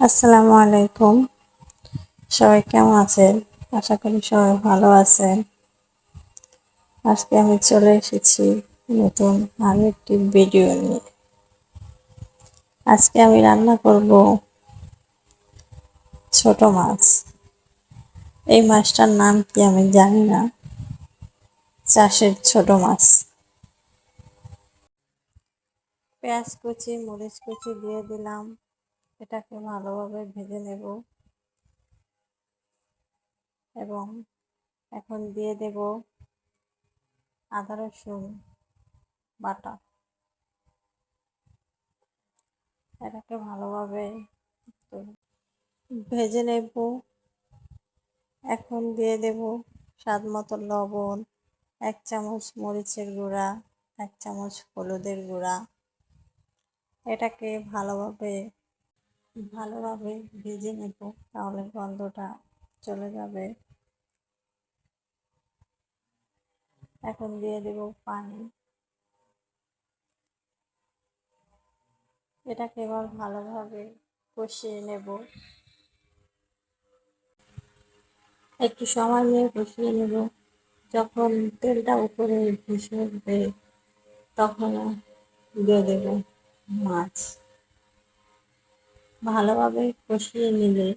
আসসালামু আলাইকুম। সবাই কেমন আছেন? আশা করি সবাই ভালো আছেন। আজকে আমি চলে এসেছি নতুন আরো একটি ভিডিও নিয়ে। আজকে আমি রান্না করব ছোট মাছ। এই মাছটার নাম কি আমি জানি না। চাষের ছোট মাছ। পেঁয়াজ কুচি, মরিচ কুচি দিয়ে দিলাম। এটাকে ভালোভাবে ভেজে নেব এবং এখন দিয়ে দেব আদা রসুন বাটা। এটাকে ভালোভাবে একটু ভেজে নেব। এখন দিয়ে দেব স্বাদ মতো লবণ, 1 চামচ মরিচের গুঁড়া, 1 চামচ হলুদের গুঁড়া। এটাকে ভালোভাবে ভেজে নেব, তাহলে গন্ধটা চলে যাবে। এখন দিয়ে দেব পানি। এটাকে এবার ভালোভাবে কষিয়ে নেব। একটু সময় নিয়ে কষিয়ে নেব। যখন তেলটা উপরে ভেসে উঠবে তখন দিয়ে দেব মাছ। ভালোভাবে কষিয়ে নিলে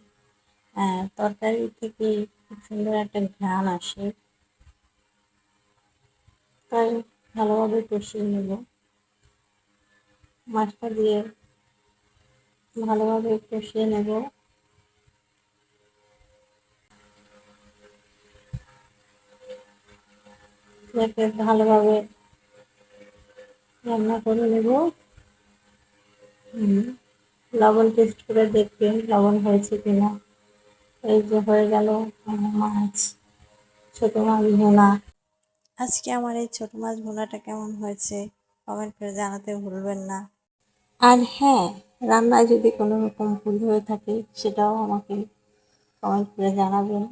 তরকারি থেকে খুব সুন্দর একটা ঘ্রাণ আসে। তাই ভালোভাবে কষিয়ে নেব। মাছটা দিয়ে ভালোভাবে কষিয়ে নেব। এটাকে ভালোভাবে রান্না করে নেব। লবণ টেস্ট করে দেখবেন লবণ হয়েছে কিনা। এই যে হয়ে গেল আমার মাছ, ছোট মাছ ভুনা। আজকে আমার এই ছোট মাছ ভুনাটা কেমন হয়েছে কমেন্ট করে জানাতে ভুলবেন না। আর হ্যাঁ, রান্নায় যদি কোনো রকম ভুল হয়ে থাকে সেটাও আমাকে কমেন্ট করে জানাবেন।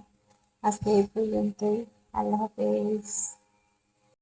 আজকে এই পর্যন্তই। আল্লাহ হাফেজ।